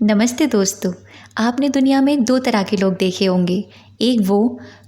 नमस्ते दोस्तों। आपने दुनिया में दो तरह के लोग देखे होंगे। एक वो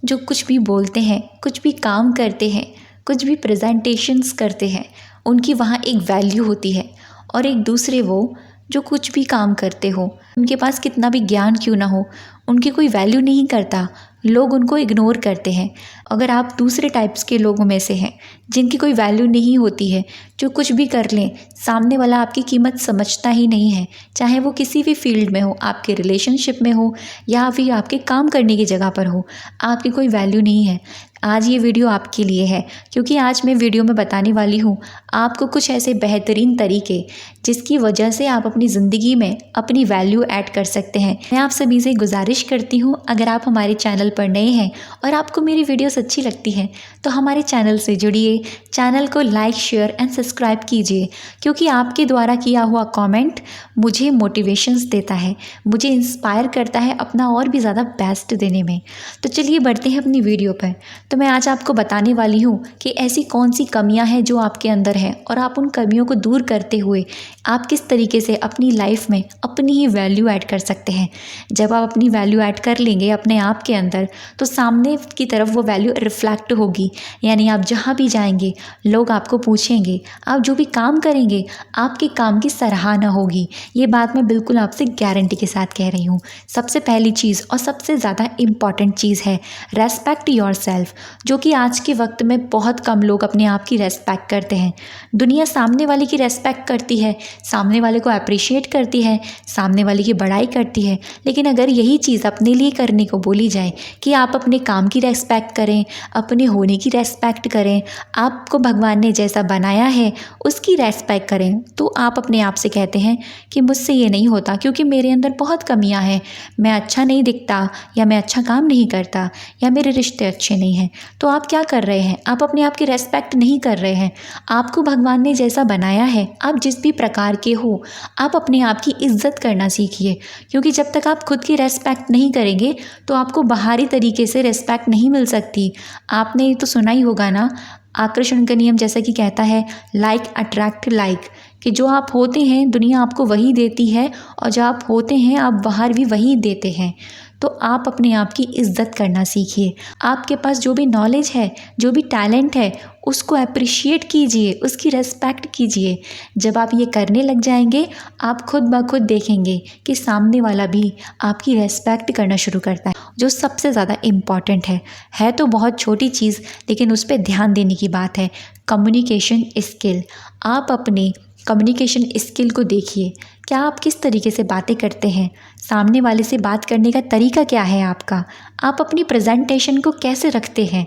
जो कुछ भी बोलते हैं, कुछ भी काम करते हैं, कुछ भी प्रेजेंटेशंस करते हैं, उनकी वहाँ एक वैल्यू होती है। और एक दूसरे वो जो कुछ भी काम करते हो, उनके पास कितना भी ज्ञान क्यों ना हो, उनकी कोई वैल्यू नहीं करता, लोग उनको इग्नोर करते हैं। अगर आप दूसरे टाइप्स के लोगों में से हैं जिनकी कोई वैल्यू नहीं होती है, जो कुछ भी कर लें सामने वाला आपकी कीमत समझता ही नहीं है, चाहे वो किसी भी फील्ड में हो, आपके रिलेशनशिप में हो या फिर आपके काम करने की जगह पर हो, आपकी कोई वैल्यू नहीं है। आज ये वीडियो आपके लिए है, क्योंकि आज मैं वीडियो में बताने वाली हूँ आपको कुछ ऐसे बेहतरीन तरीके जिसकी वजह से आप अपनी ज़िंदगी में अपनी वैल्यू ऐड कर सकते हैं। मैं आप सभी से गुजारिश करती हूँ, अगर आप हमारे चैनल पर नए हैं और आपको मेरी वीडियोस अच्छी लगती हैं तो हमारे चैनल से जुड़िए, चैनल को लाइक, शेयर एंड सब्सक्राइब कीजिए, क्योंकि आपके द्वारा किया हुआ कमेंट मुझे मोटिवेशंस देता है, मुझे इंस्पायर करता है अपना और भी ज़्यादा बेस्ट देने में। तो चलिए बढ़ते हैं अपनी वीडियो पर। तो मैं आज आपको बताने वाली हूँ कि ऐसी कौन सी कमियाँ हैं जो आपके अंदर हैं और आप उन कमियों को दूर करते हुए आप किस तरीके से अपनी लाइफ में अपनी ही वैल्यू ऐड कर सकते हैं। जब आप अपनी वैल्यू ऐड कर लेंगे अपने आप के अंदर, तो सामने की तरफ वो वैल्यू रिफ्लेक्ट होगी। यानी आप जहाँ भी जाएंगे लोग आपको पूछेंगे, आप जो भी काम करेंगे आपके काम की सराहना होगी। ये बात मैं बिल्कुल आपसे गारंटी के साथ कह रही हूँ। सबसे पहली चीज़ और सबसे ज़्यादा इम्पॉर्टेंट चीज़ है रेस्पेक्ट योर सेल्फ, जो कि आज के वक्त में बहुत कम लोग अपने आप की रेस्पेक्ट करते हैं। दुनिया सामने वाले की रेस्पेक्ट करती है, सामने वाले को अप्रिशिएट करती है, सामने वाले की बड़ाई करती है, लेकिन अगर यही चीज़ अपने लिए करने को बोली जाए कि आप अपने काम की रेस्पेक्ट करें, अपने होने की रेस्पेक्ट करें, आपको भगवान ने जैसा बनाया है उसकी रेस्पेक्ट करें, तो आप अपने आप से कहते हैं कि मुझसे ये नहीं होता क्योंकि मेरे अंदर बहुत कमियां हैं, मैं अच्छा नहीं दिखता, या मैं अच्छा काम नहीं करता, या मेरे रिश्ते अच्छे नहीं हैं। तो आप क्या कर रहे हैं? आप अपने आप की रेस्पेक्ट नहीं कर रहे हैं। आपको भगवान ने जैसा बनाया है, आप जिस भी प्रकार के हो, आप अपने आप की इज्जत करना सीखिए, क्योंकि जब तक आप खुद की रेस्पेक्ट नहीं करेंगे तो आपको बाहरी तरीके से रेस्पेक्ट नहीं मिल सकती। आपने ये तो सुना ही होगा ना, आकर्षण का नियम जैसा कि कहता है लाइक अट्रैक्ट लाइक, कि जो आप होते हैं दुनिया आपको वही देती है, और जो आप होते हैं आप बाहर भी वही देते हैं। तो आप अपने आप की इज्जत करना सीखिए। आपके पास जो भी नॉलेज है, जो भी टैलेंट है, उसको अप्रिशिएट कीजिए, उसकी रेस्पेक्ट कीजिए। जब आप ये करने लग जाएंगे, आप खुद ब खुद देखेंगे कि सामने वाला भी आपकी रेस्पेक्ट करना शुरू करता है। जो सबसे ज़्यादा इम्पॉर्टेंट है तो बहुत छोटी चीज़, लेकिन उस पर ध्यान देने की बात है, कम्युनिकेशन स्किल। आप अपने कम्युनिकेशन स्किल को देखिए, क्या आप किस तरीके से बातें करते हैं, सामने वाले से बात करने का तरीका क्या है आपका, आप अपनी प्रेजेंटेशन को कैसे रखते हैं।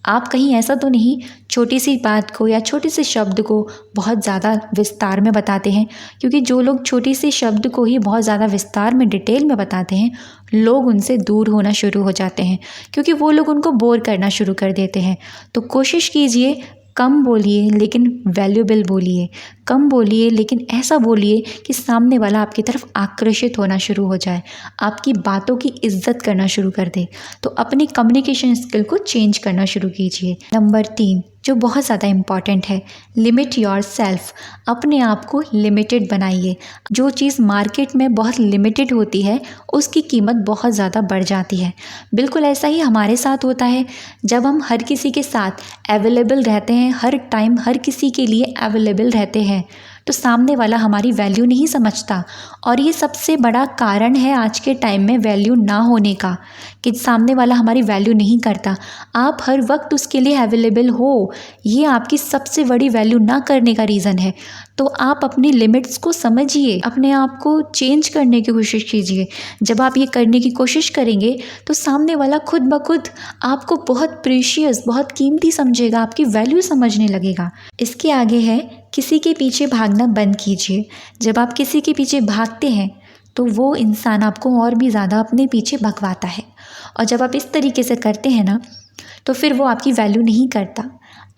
आप कहीं ऐसा तो नहीं छोटी सी बात को या छोटे से शब्द को बहुत ज़्यादा विस्तार में बताते हैं, क्योंकि जो लोग छोटी सी शब्द को ही बहुत ज़्यादा विस्तार में डिटेल में बताते हैं, लोग उनसे दूर होना शुरू हो जाते हैं, क्योंकि वो लोग उनको बोर करना शुरू कर देते हैं। तो कोशिश कीजिए, कम बोलिए लेकिन वैल्यूएबल बोलिए, कम बोलिए लेकिन ऐसा बोलिए कि सामने वाला आपकी तरफ आकर्षित होना शुरू हो जाए, आपकी बातों की इज्जत करना शुरू कर दे। तो अपनी कम्युनिकेशन स्किल को चेंज करना शुरू कीजिए। नंबर 3 जो बहुत ज़्यादा इम्पॉर्टेंट है, लिमिट योर सेल्फ। अपने आप को लिमिटेड बनाइए। जो चीज़ मार्केट में बहुत लिमिटेड होती है उसकी कीमत बहुत ज़्यादा बढ़ जाती है। बिल्कुल ऐसा ही हमारे साथ होता है। जब हम हर किसी के साथ अवेलेबल रहते हैं, हर टाइम हर किसी के लिए अवेलेबल रहते हैं, तो सामने वाला हमारी वैल्यू नहीं समझता। और ये सबसे बड़ा कारण है आज के टाइम में वैल्यू ना होने का, कि सामने वाला हमारी वैल्यू नहीं करता। आप हर वक्त उसके लिए अवेलेबल हो, ये आपकी सबसे बड़ी वैल्यू ना करने का रीज़न है। तो आप अपनी लिमिट्स को समझिए, अपने आप को चेंज करने की कोशिश कीजिए। जब आप ये करने की कोशिश करेंगे तो सामने वाला खुद ब खुद आपको बहुत प्रीशियस, बहुत कीमती समझेगा, आपकी वैल्यू समझने लगेगा। इसके आगे है, किसी के पीछे भागना बंद कीजिए। जब आप किसी के पीछे भागते हैं तो वो इंसान आपको और भी ज़्यादा अपने पीछे भगवाता है, और जब आप इस तरीके से करते हैं ना, तो फिर वो आपकी वैल्यू नहीं करता।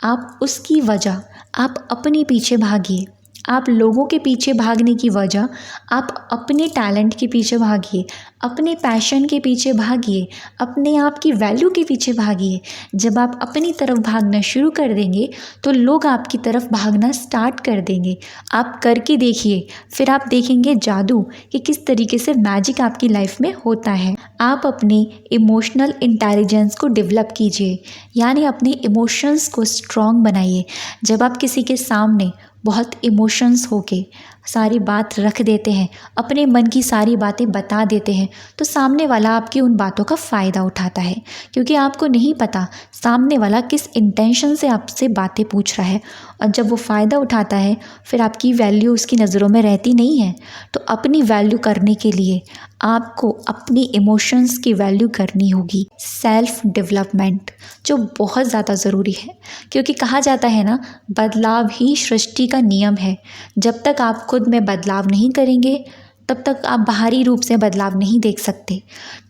आप उसकी वजह, आप अपने पीछे भागिए, आप लोगों के पीछे भागने की वजह आप अपने टैलेंट के पीछे भागिए, अपने पैशन के पीछे भागिए, अपने आप की वैल्यू के पीछे भागिए। जब आप अपनी तरफ भागना शुरू कर देंगे तो लोग आपकी तरफ भागना स्टार्ट कर देंगे। आप करके देखिए, फिर आप देखेंगे जादू कि किस तरीके से मैजिक आपकी लाइफ में होता है। आप अपनी इमोशनल इंटेलिजेंस को डेवलप कीजिए, यानी अपने इमोशंस को स्ट्रॉन्ग बनाइए। जब आप किसी के सामने बहुत इमोशंस होके सारी बात रख देते हैं, अपने मन की सारी बातें बता देते हैं, तो सामने वाला आपकी उन बातों का फ़ायदा उठाता है, क्योंकि आपको नहीं पता सामने वाला किस इंटेंशन से आपसे बातें पूछ रहा है। और जब वो फ़ायदा उठाता है फिर आपकी वैल्यू उसकी नज़रों में रहती नहीं है। तो अपनी वैल्यू करने के लिए आपको अपनी इमोशंस की वैल्यू करनी होगी। सेल्फ डेवलपमेंट जो बहुत ज़्यादा ज़रूरी है, क्योंकि कहा जाता है ना, बदलाव ही सृष्टि का नियम है। जब तक आप खुद में बदलाव नहीं करेंगे तब तक आप बाहरी रूप से बदलाव नहीं देख सकते।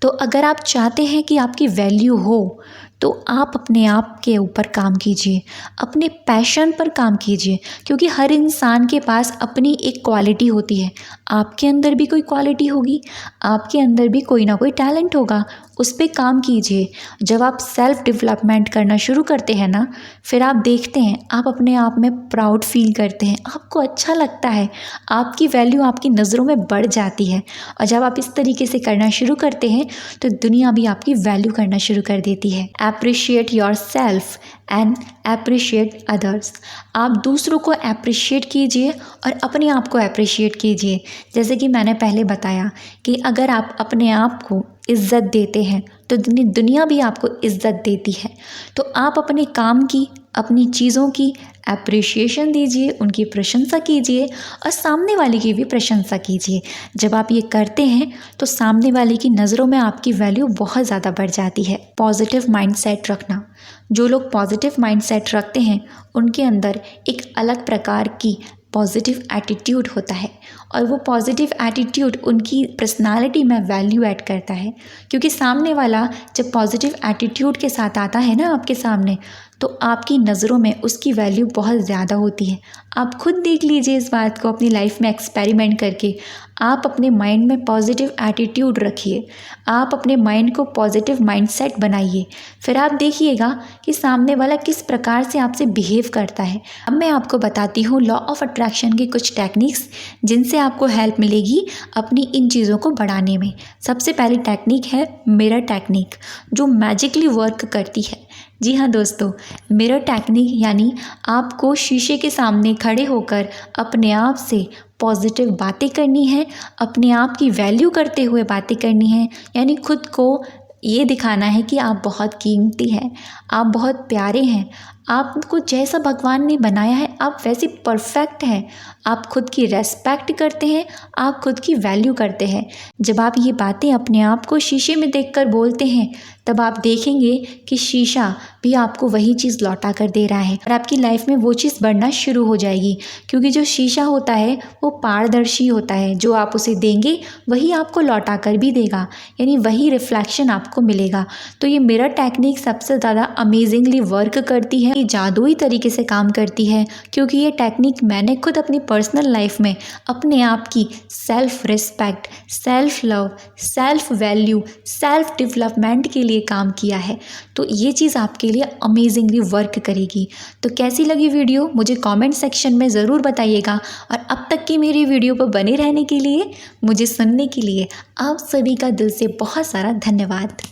तो अगर आप चाहते हैं कि आपकी वैल्यू हो तो आप अपने आप के ऊपर काम कीजिए, अपने पैशन पर काम कीजिए, क्योंकि हर इंसान के पास अपनी एक क्वालिटी होती है। आपके अंदर भी कोई क्वालिटी होगी, आपके अंदर भी कोई ना कोई टैलेंट होगा, उस पर काम कीजिए। जब आप सेल्फ डेवलपमेंट करना शुरू करते हैं ना, फिर आप देखते हैं आप अपने आप में प्राउड फील करते हैं, आपको अच्छा लगता है, आपकी वैल्यू आपकी नज़रों में बढ़ जाती है। और जब आप इस तरीके से करना शुरू करते हैं तो दुनिया भी आपकी वैल्यू करना शुरू कर देती है। Appreciate your self and appreciate others. आप दूसरों को अप्रिशिएट कीजिए और अपने आप को अप्रिशिएट कीजिए। जैसे कि मैंने पहले बताया कि अगर आप अपने आप को इज़्ज़त देते हैं तो दुनिया भी आपको इज़्ज़त देती है। तो आप अपने काम की, अपनी चीज़ों की अप्रिशिएशन दीजिए, उनकी प्रशंसा कीजिए और सामने वाले की भी प्रशंसा कीजिए। जब आप ये करते हैं तो सामने वाले की नज़रों में आपकी वैल्यू बहुत ज़्यादा बढ़ जाती है। पॉजिटिव माइंडसेट रखना। जो लोग पॉजिटिव माइंडसेट रखते हैं उनके अंदर एक अलग प्रकार की पॉजिटिव एटीट्यूड होता है, और वो पॉजिटिव एटीट्यूड उनकी पर्सनालिटी में वैल्यू ऐड करता है। क्योंकि सामने वाला जब पॉजिटिव एटीट्यूड के साथ आता है ना आपके सामने, तो आपकी नज़रों में उसकी वैल्यू बहुत ज़्यादा होती है। आप खुद देख लीजिए इस बात को अपनी लाइफ में एक्सपेरिमेंट करके। आप अपने माइंड में पॉजिटिव एटीट्यूड रखिए, आप अपने माइंड को पॉजिटिव माइंडसेट बनाइए, फिर आप देखिएगा कि सामने वाला किस प्रकार से आपसे बिहेव करता है। अब मैं आपको बताती हूँ लॉ ऑफ अट्रैक्शन की कुछ टेक्निक्स जिनसे आपको हेल्प मिलेगी अपनी इन चीज़ों को बढ़ाने में। सबसे पहली टेक्निक है मिरर टेक्निक, जो मैजिकली वर्क करती है। जी हाँ दोस्तों, मिरर टेक्निक यानी आपको शीशे के सामने खड़े होकर अपने आप से पॉजिटिव बातें करनी है, अपने आप की वैल्यू करते हुए बातें करनी है। यानी खुद को ये दिखाना है कि आप बहुत कीमती हैं, आप बहुत प्यारे हैं, आपको जैसा भगवान ने बनाया है आप वैसे परफेक्ट हैं, आप खुद की रेस्पेक्ट करते हैं, आप खुद की वैल्यू करते हैं। जब आप ये बातें अपने आप को शीशे में देखकर बोलते हैं तब आप देखेंगे कि शीशा भी आपको वही चीज़ लौटा कर दे रहा है और आपकी लाइफ में वो चीज़ बढ़ना शुरू हो जाएगी। क्योंकि जो शीशा होता है वो पारदर्शी होता है, जो आप उसे देंगे वही आपको लौटा कर भी देगा, यानी वही रिफ्लेक्शन आपको मिलेगा। तो ये मिरर टेक्निक सबसे ज़्यादा अमेजिंगली वर्क करती है, ये जादुई तरीके से काम करती है। क्योंकि ये टेक्निक मैंने खुद अपनी पर्सनल लाइफ में अपने आप की self respect, self love, self value, self development के लिए काम किया है। तो ये चीज़ आपके लिए अमेजिंगली वर्क करेगी। तो कैसी लगी वीडियो मुझे कमेंट सेक्शन में ज़रूर बताइएगा। और अब तक की मेरी वीडियो पर बने रहने के लिए, मुझे सुनने के लिए आप सभी का दिल से बहुत सारा धन्यवाद।